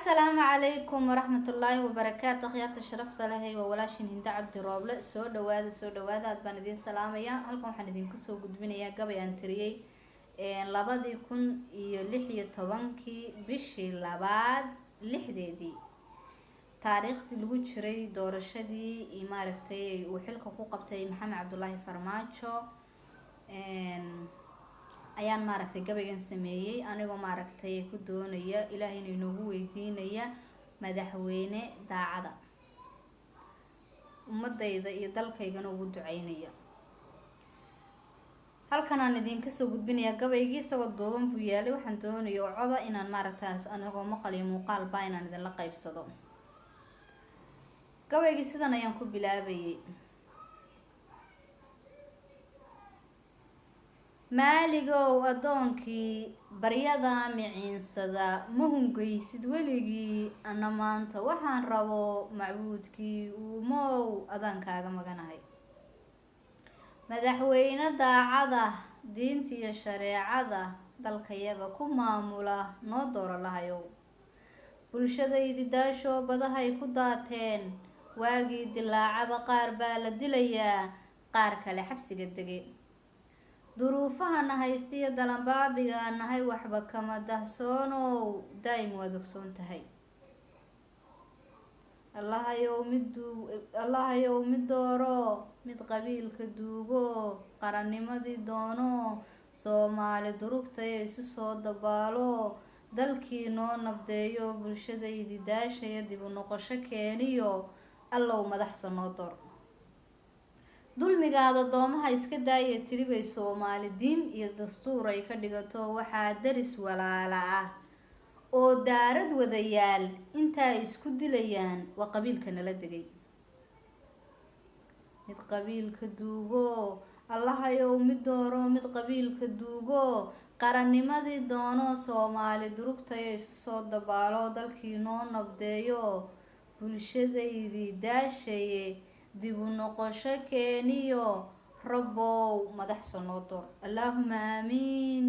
السلام عليكم ورحمة الله وبركاته. خيارة الشرف لهي وولاشين هند عبد الرابله سو دواada aad baan idin salaamaya. halkan waxaan idinku soo gudbinayaa gabay aan tiriyay 2016 bishii labaad lixdeedii taariikhdii lagu jiray doorashadii maaragtay uu xilka ku qabtay Maxamed Cabdullaahi Farmaajo ayaan maaragtay gabaygan sameeyay anigoo maaragtay ku doonaya Ilaahay inuu nagu weydiinaya madaxweyne daacada ummadayda iyo dalkaygana ugu duceynaya. halkan aan idinka soo gudbinayaa gabaygii isagoo duuban buu yaalay. waxaan doonayaa coda inaan maaragtaas anigoo maqal iyo muuqaal baa inaan idin la qaybsado. gabaygii sidan ayaan ku bilaabayay. maaligow adoonkii baryada miciinsada ma hungaysid weligii ana maanta waxaan rabo macbuudkii uumow adaan kaaga maganahay. madaxweyne daacada diinta iyo shareecada dalkayaga ku maamula noo dooro lahayow. bulshadaydi daashoo badahay ku daateen waagii dilaacaba qaar baa la dilayaa qaar kale xabsiga degay. duruufahana haystiya dalanbaabiga nahay waxba kama dahsoonow daa'im waad ogsoon tahay. allahayow mid dooro mid qabiilka duugo qarannimadii doono soomaali durugtaya isu soo dabaalo dalkii noo nabdeeyo bulshadaydi daashaya dib u noqosho keeniyo allow madaxsa noo door. dulmigaada doomaha iska daaya tiribay soomaali diin iyo dastuur ay ka dhigato waxaa daris walaala ah oo daarad wadayaal intaa isku dilayaan waa qabiilka nala degay. mid qabiilka duugo allahayow mid dooro mid qabiilka duugo qarannimadii doono soomaali durugtaya isu soo dabaalo dalkii noo nabdeeyo bulshadaydii daashaye dib u noqosho keeniyo rabbow madaxsa noo door. allaahuma aamiin.